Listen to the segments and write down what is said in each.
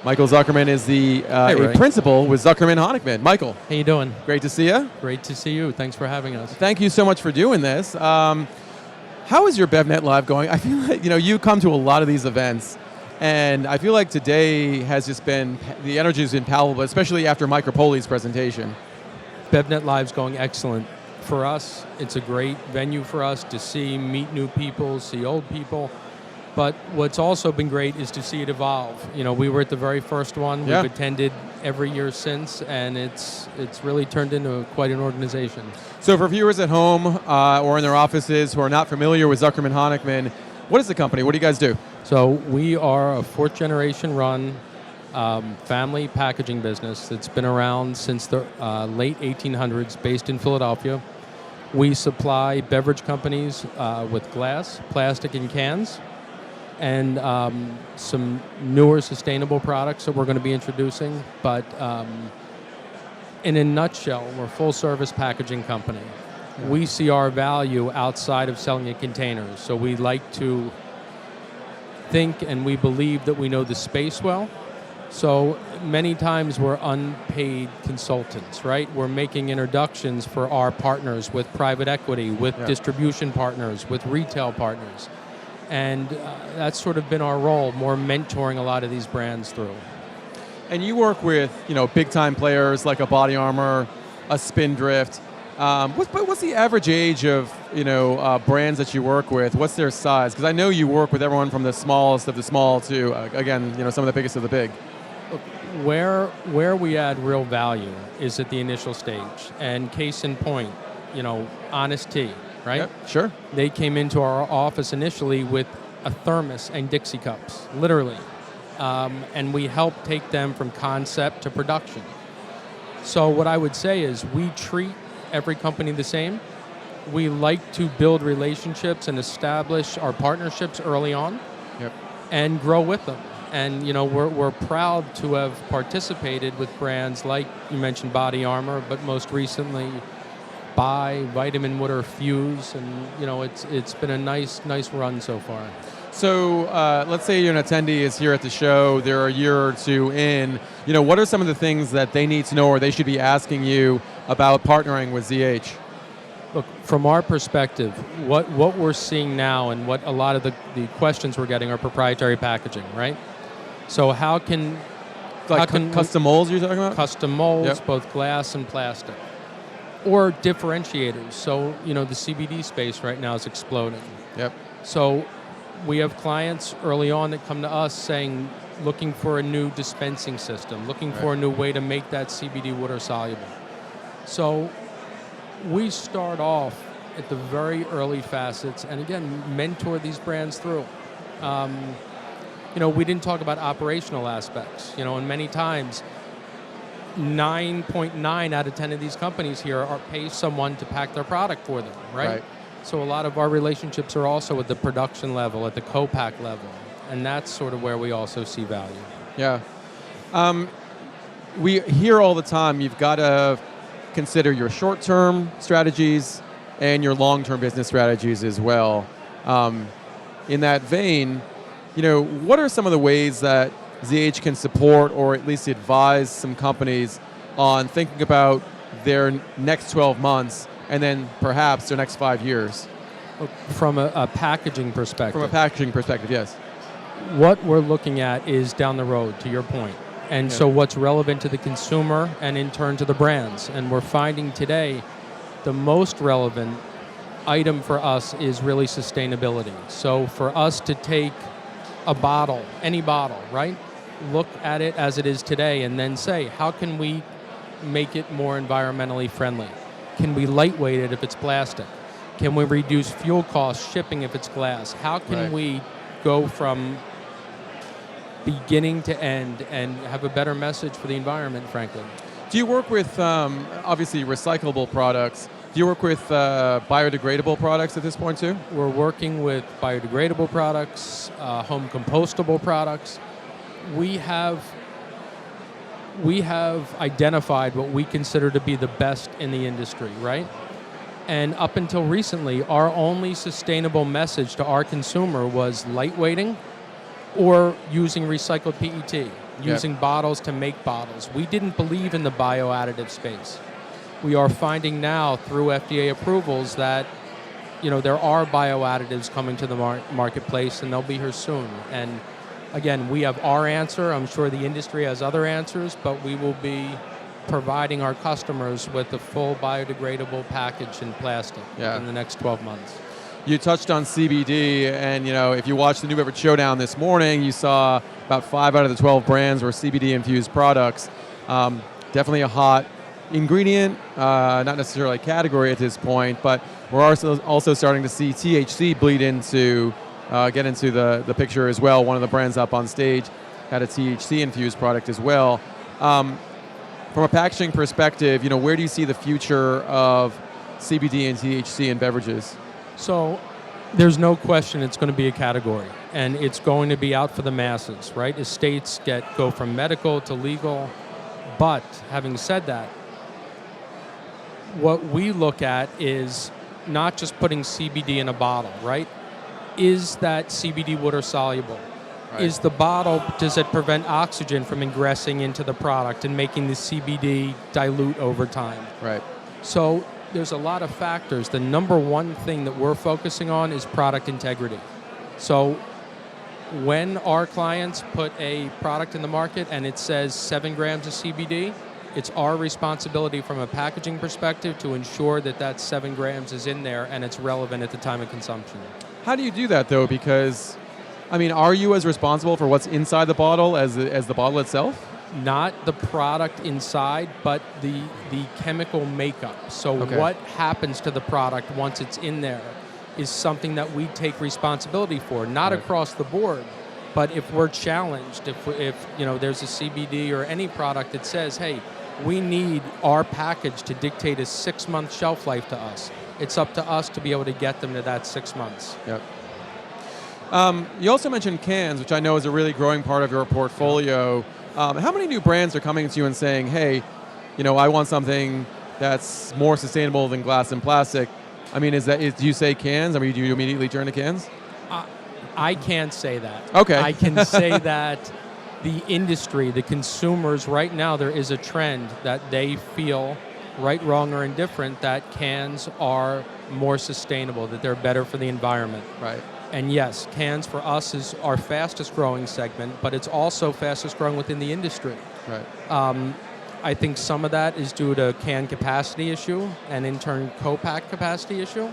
Michael Zuckerman is the Ray. principal with Zuckerman Honickman. Michael, How you doing? great to see you. Great to see you. Thanks for having us. Thank you so much for doing this. How is your BevNET Live going? I feel like you come to a lot of these events, and I feel like today has just been, the energy has been palpable, especially after Mike Rapoli's presentation. BevNET Live's going excellent. For us, it's a great venue for us to see, meet new people, see old people. But what's also been great is to see it evolve. We were at the very first one. Yeah. We've attended every year since, and it's really turned into quite an organization. So for viewers at home or in their offices who are not familiar with Zuckerman Honickman, what is the company? What do you guys do? So we are a fourth generation run family packaging business that's been around since the late 1800s, based in Philadelphia. We supply beverage companies with glass, plastic, and cans, and some newer sustainable products that we're going to be introducing. But in a nutshell, we're a full-service packaging company. Yeah. We see our value outside of selling in containers. So we like to think and we believe that we know the space well. So many times we're unpaid consultants, right? We're making introductions for our partners with private equity, with distribution partners, with retail partners. And that's sort of been our role, more mentoring a lot of these brands through. And you work with, big-time players like a Body Armor, a Spindrift. What's the average age of, brands that you work with? What's their size? Because I know you work with everyone from the smallest of the small to, again, some of the biggest of the big. Where we add real value is at the initial stage. And case in point, Honest Tea, right? Yep, sure. They came into our office initially with a thermos and Dixie cups, literally. And we helped take them from concept to production. So what I would say is we treat every company the same. We like to build relationships and establish our partnerships early on. Yep. And grow with them. And we're proud to have participated with brands like you mentioned Body Armor, but most recently Vitamin Water, Fuse, and it's been a nice run so far. So let's say you're an attendee is here at the show, they're a year or two in, what are some of the things that they need to know or they should be asking you about partnering with ZH? Look, from our perspective, what we're seeing now and what a lot of the questions we're getting are proprietary packaging, right? So how can custom molds you're talking about? Custom molds, both glass and plastic. Or differentiators. So, the CBD space right now is exploding. Yep. So we have clients early on that come to us saying, looking for a new dispensing system, looking for a new way to make that CBD water soluble. So we start off at the very early facets and again, mentor these brands through. We didn't talk about operational aspects, and many times 9.9 out of 10 of these companies here pay someone to pack their product for them, right? So a lot of our relationships are also at the production level, at the co-pack level, and that's sort of where we also see value. Yeah. We hear all the time you've got to consider your short-term strategies and your long-term business strategies as well. In that vein, what are some of the ways that ZH can support or at least advise some companies on thinking about their next 12 months and then perhaps their next 5 years? From a packaging perspective. From a packaging perspective, yes. What we're looking at is down the road, to your point. And so what's relevant to the consumer and in turn to the brands. And we're finding today the most relevant item for us is really sustainability. So for us to take a bottle, any bottle, right? Look at it as it is today and then say, how can we make it more environmentally friendly? Can we lightweight it if it's plastic? Can we reduce fuel costs shipping if it's glass? How can we go from beginning to end and have a better message for the environment, frankly? Do you work with, obviously, recyclable products? Do you work with biodegradable products at this point, too? We're working with biodegradable products, home compostable products. We have identified what we consider to be the best in the industry, right? And up until recently, our only sustainable message to our consumer was lightweighting or using recycled PET. using bottles to make bottles. We didn't believe in the bioadditive space. We are finding now through FDA approvals that there are bioadditives coming to the marketplace, and they'll be here soon. And again, we have our answer. I'm sure the industry has other answers, but we will be providing our customers with a full biodegradable package in plastic in the next 12 months. You touched on CBD, and if you watched the New Beverage Showdown this morning, you saw about 5 out of the 12 brands were CBD-infused products. Definitely a hot ingredient, not necessarily a category at this point, but we're also starting to see THC bleed into, get into the picture as well. One of the brands up on stage had a THC-infused product as well. From a packaging perspective, where do you see the future of CBD and THC in beverages? So there's no question it's going to be a category, and it's going to be out for the masses, right? As states go from medical to legal. But having said that, what we look at is not just putting CBD in a bottle, right? Is that CBD water soluble? Right. Is the bottle, does it prevent oxygen from ingressing into the product and making the CBD dilute over time? Right. So there's a lot of factors. The number one thing that we're focusing on is product integrity. So when our clients put a product in the market and it says 7 grams of CBD, it's our responsibility from a packaging perspective to ensure that that 7 grams is in there and it's relevant at the time of consumption. How do you do that, though? Because, are you as responsible for what's inside the bottle as the bottle itself? Not the product inside, but the chemical makeup. So what happens to the product once it's in there is something that we take responsibility for, not across the board, but if we're challenged, if there's a CBD or any product that says, hey, we need our package to dictate a 6-month shelf life to us. It's up to us to be able to get them to that 6 months. Yep. You also mentioned cans, which I know is a really growing part of your portfolio. How many new brands are coming to you and saying, hey, I want something that's more sustainable than glass and plastic? Do you say cans? Do you immediately turn to cans? I can't say that. Okay. I can say that the industry, the consumers, right now there is a trend that they feel, right, wrong, or indifferent, that cans are more sustainable, that they're better for the environment. Right. And yes, cans for us is our fastest growing segment, but it's also fastest growing within the industry. Right. I think some of that is due to can capacity issue and in turn co-pack capacity issue.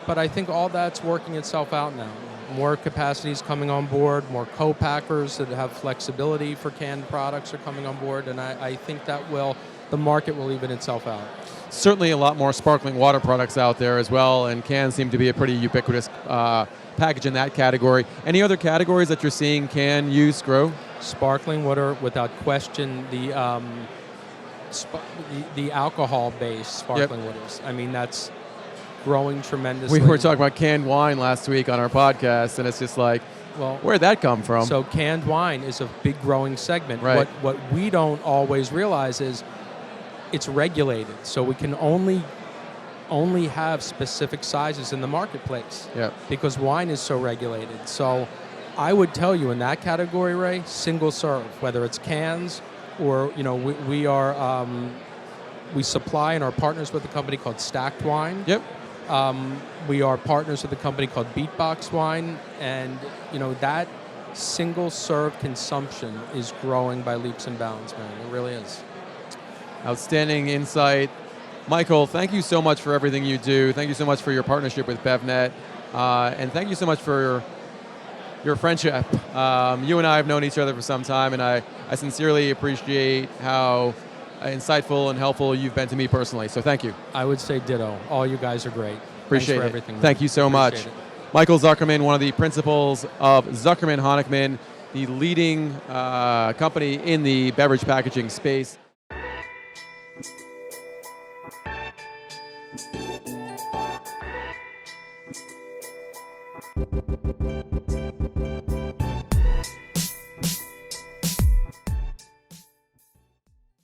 But I think all that's working itself out now. More capacity is coming on board, more co-packers that have flexibility for canned products are coming on board, and I think that the market will even itself out. Certainly a lot more sparkling water products out there as well, and cans seem to be a pretty ubiquitous package in that category. Any other categories that you're seeing can use grow? Sparkling water, without question, the alcohol-based sparkling waters. That's growing tremendously. We were talking about canned wine last week on our podcast, and it's just like, where'd that come from? So canned wine is a big growing segment. Right. What we don't always realize is it's regulated, so we can only have specific sizes in the marketplace. Yeah. Because wine is so regulated. So I would tell you in that category, Ray, single serve, whether it's cans or we supply and are partners with a company called Stacked Wine. Yep. We are partners with a company called Beatbox Wine, and that single serve consumption is growing by leaps and bounds, man. It really is. Outstanding insight. Michael, thank you so much for everything you do. Thank you so much for your partnership with BevNET, and thank you so much for your friendship. You and I have known each other for some time, and I sincerely appreciate how insightful and helpful you've been to me personally. So thank you. I would say ditto. All you guys are great. Appreciate Thanks for it. everything. Thank you so much. Michael Zuckerman, one of the principals of Zuckerman Honickman, the leading company in the beverage packaging space.